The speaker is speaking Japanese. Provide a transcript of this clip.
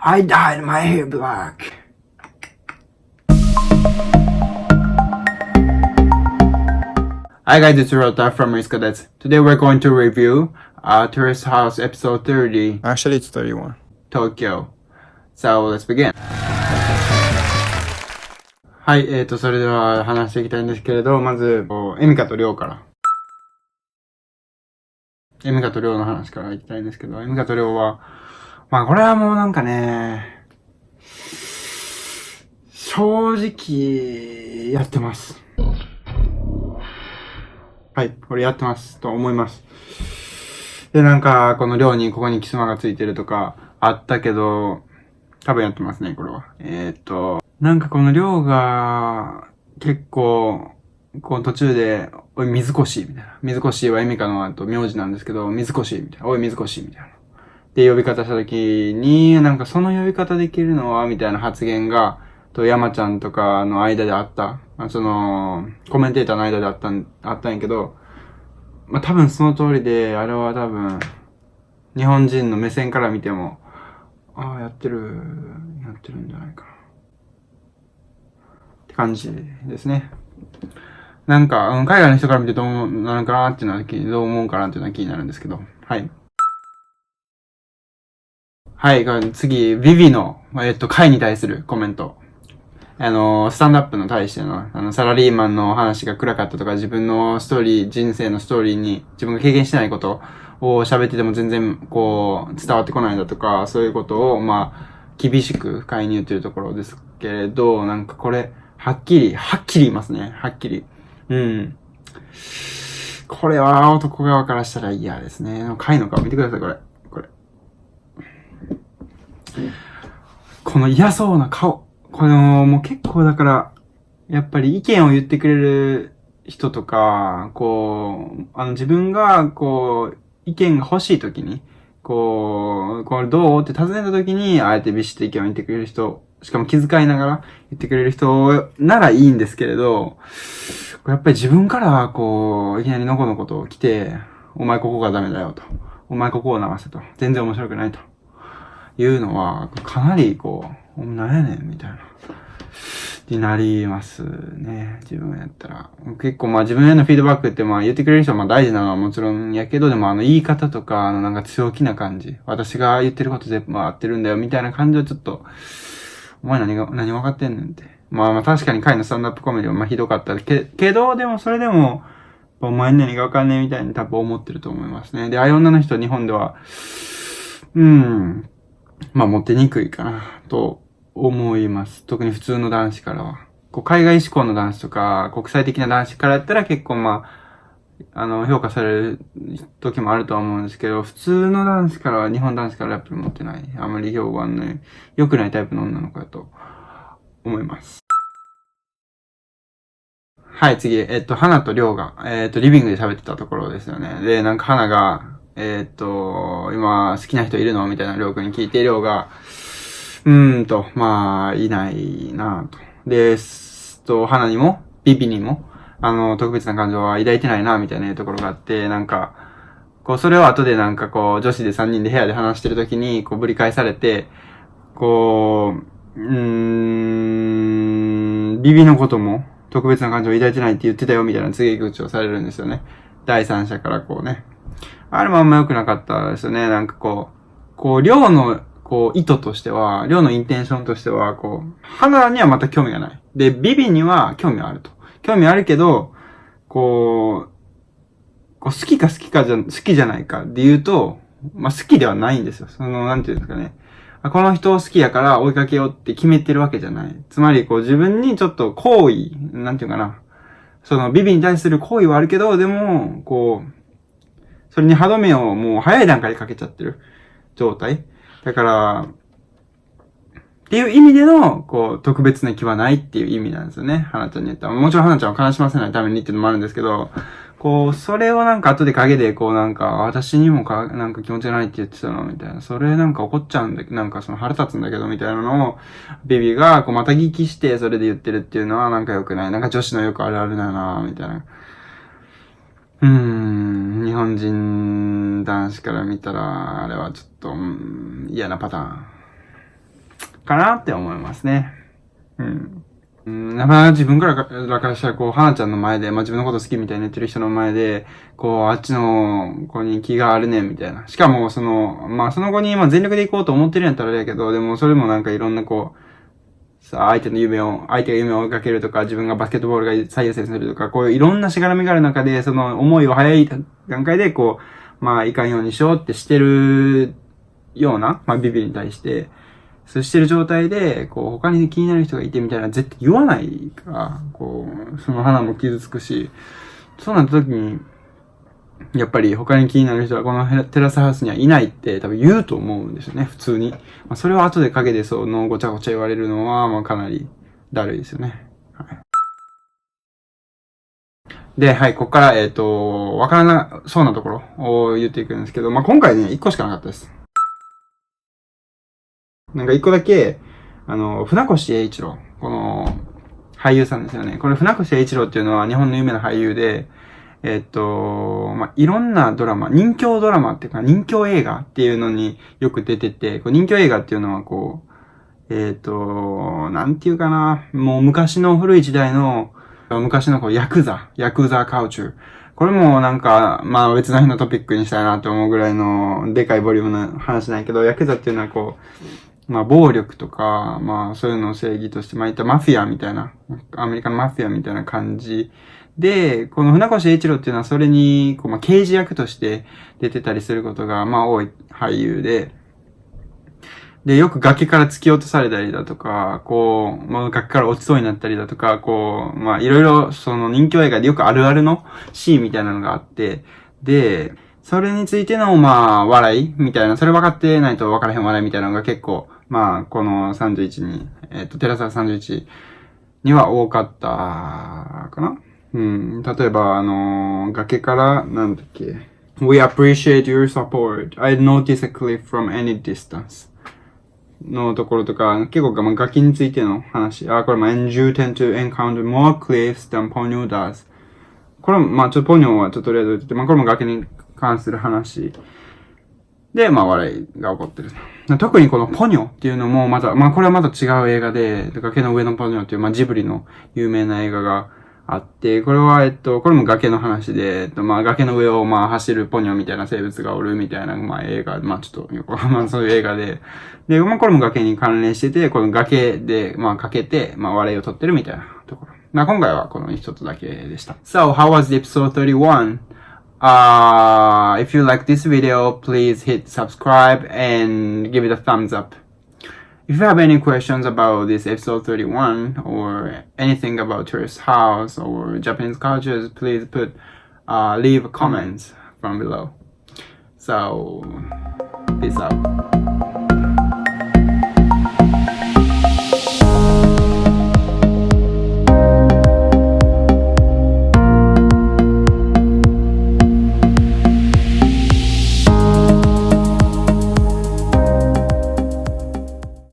I dyed my hair black. Hi guys, it's Rota from Risk Cadets. Today we're going to review Tourist House episode 30, Actually, it's 31. Tokyo. So let's begin. はい、それでは話していきたいんですけれど、まず、エミカとリョウから。エミカとリョウの話からいきたいんですけど、エミカとリョウは、まあこれはもうなんかね、正直、やってます。はい、これやってますと思います。で、なんか、この寮にここにキスマがついてるとかあったけど、多分やってますね、これは。なんかこの寮が結構、こう途中で、おい、水越みたいな。水越はエミカの名字なんですけど、水越みたいな。おい、水越みたいな。で、呼び方した時に、なんかその呼び方できるのは、みたいな発言が、山ちゃんとかの間であった。その、コメンテーターの間であったんやけど、まあ、多分その通りで、あれは多分、日本人の目線から見ても、ああ、やってるんじゃないかな。って感じですね。なんか、海外の人から見てどうなのかなっていうのは、どう思うかなっていうのは気になるんですけど。はい。はい、次、ビビの、会に対するコメント。スタンドアップの対しての、サラリーマンの話が暗かったとか、自分のストーリー、人生のストーリーに、自分が経験してないことを喋ってても全然、こう、伝わってこないんだとか、そういうことを、まあ、厳しく会に言ってるところですけれど、なんかこれ、はっきり言いますね。はっきり。うん。これは男側からしたら嫌ですね。会の顔見てください、これ。この嫌そうな顔。もう結構だから、やっぱり意見を言ってくれる人とか、こう、自分が、こう、意見が欲しいときに、これどうって尋ねたときに、あえてビシッと意見を言ってくれる人、しかも気遣いながら言ってくれる人ならいいんですけれど、やっぱり自分から、こう、いきなりのこのことを来て、お前ここがダメだよと。お前ここを流せと。全然面白くないと。いうのは、かなり、こう、なんやねん、みたいな。になりますね。自分やったら。結構まあ自分へのフィードバックってまあ言ってくれる人はまあ大事なのはもちろんやけど、でも言い方とか、なんか強気な感じ。私が言ってることでまあ合ってるんだよ、みたいな感じはちょっと、お前何分かってんねんって。まあ確かに回のスタンドアップコメディはまあひどかったけど、でもそれでも、お前何がわかんねえみたいに多分思ってると思いますね。で、ああいう女の人は日本では、まあ、モテにくいかな、と思います。特に普通の男子からは。こう海外志向の男子とか、国際的な男子からやったら結構まあ、評価される時もあるとは思うんですけど、普通の男子からは、日本男子からやっぱりモテない。あまり評判の良くないタイプの女の子だと思います。はい、次、花と亮が、リビングで喋ってたところですよね。で、なんか花が、今、好きな人いるのみたいな亮君に聞いて、亮が、まあ、いないなと。で、花にも、ビビにも、特別な感情は抱いてないな、みたいなところがあって、なんか、こう、それを後でなんかこう、女子で3人で部屋で話してるときに、こう、ぶり返されて、こう、ビビのことも、特別な感情を抱いてないって言ってたよ、みたいな告げ口をされるんですよね。第三者からこうね。あれもあんま良くなかったですよね。なんかこう、量の、こう、意図としては、量のインテンションとしては、こう、花にはまた興味がない。で、ビビには興味があると。興味あるけど、好きか好きじゃないかで言うと、まあ、好きではないんですよ。なんていうんですかね。この人を好きやから追いかけようって決めてるわけじゃない。つまり、こう自分にちょっと好意、なんていうかな。ビビに対する好意はあるけど、でも、こう、それに歯止めをもう早い段階でかけちゃってる状態。だから、っていう意味での、こう、特別な気はないっていう意味なんですよね。花ちゃんに言ったら。もちろん花ちゃんを悲しませないためにっていうのもあるんですけど、こう、それをなんか後で陰で、こうなんか、私にもなんか気持ちがないって言ってたの、みたいな。それなんか怒っちゃうんだけど、なんか腹立つんだけど、みたいなのを、ベビーが、こう、また聞きして、それで言ってるっていうのはなんか良くない。なんか女子のよくあるあるだよな、みたいな。日本人男子から見たら、あれはちょっと、嫌なパターン。かなって思いますね。なかなか自分からしたら、こう、花ちゃんの前で、自分のこと好きみたいに言ってる人の前で、こう、あっちの子に気があるね、みたいな。しかも、その子に全力で行こうと思ってるんやったらあれやけど、でもそれもなんかいろんなこう、相手が夢を追いかけるとか、自分がバスケットボールが最優先するとか、こういういろんなしがらみがある中で、その思いを早い段階で、こう、いかんようにしようってしてるような、ビビに対して、そうしてる状態で、こう、他に気になる人がいてみたいな絶対言わないから、こう、その花も傷つくし、そうなった時に、やっぱり他に気になる人はこのテラスハウスにはいないって多分言うと思うんですよね、普通に。それを後で陰でそのごちゃごちゃ言われるのは、かなりだるいですよね。はい。で、はい、ここから、わからなそうなところを言っていくんですけど、今回ね、1個しかなかったです。なんか1個だけ、船越英一郎、この、俳優さんですよね。これ船越英一郎っていうのは日本の有名な俳優で、いろんなドラマ、人気ドラマっていうか、人気映画っていうのによく出てて、人気映画っていうのはこう、なんていうかな、もう昔の古い時代の、昔のこうヤクザカウチュー。これもなんか、別の日のトピックにしたいなと思うぐらいのでかいボリュームの話なんやけど、ヤクザっていうのはこう、暴力とか、そういうのを正義として、いったマフィアみたいな、アメリカのマフィアみたいな感じで、この船越英一郎っていうのはそれに、こう、刑事役として出てたりすることが、多い俳優で、よく崖から突き落とされたりだとか、こう、崖から落ちそうになったりだとか、こう、いろいろ、その人気映画でよくあるあるのシーンみたいなのがあって、で、それについての、笑いみたいな、それ分かってないと分からへん笑いみたいなのが結構、この31に、テラサ31には多かったかな。例えば、崖から、なんだっけ。We appreciate your support. I notice a cliff from any distance. のところとか、結構崖についての話。これも And you tend to encounter more cliffs than Ponyo does. これも、ちょっとポニョはちょっととりあえず言ってて、これも崖に関する話。で、笑いが起こってる。特にこのポニョっていうのもまた、これはまた違う映画で、崖の上のポニョっていう、ジブリの有名な映画があって、これは、これも崖の話で、崖の上を走るポニョみたいな生物がおるみたいな、映画、ちょっとよく、そういう映画で、で、これも崖に関連してて、この崖で、かけて、笑いを取ってるみたいなところ。今回はこの一つだけでした。So, how was the episode 31? If you like this video, please hit subscribe and give it a thumbs up. If you have any questions about this episode 31 or anything about Tourist House or Japanese cultures, please leave comments from below. So, peace out.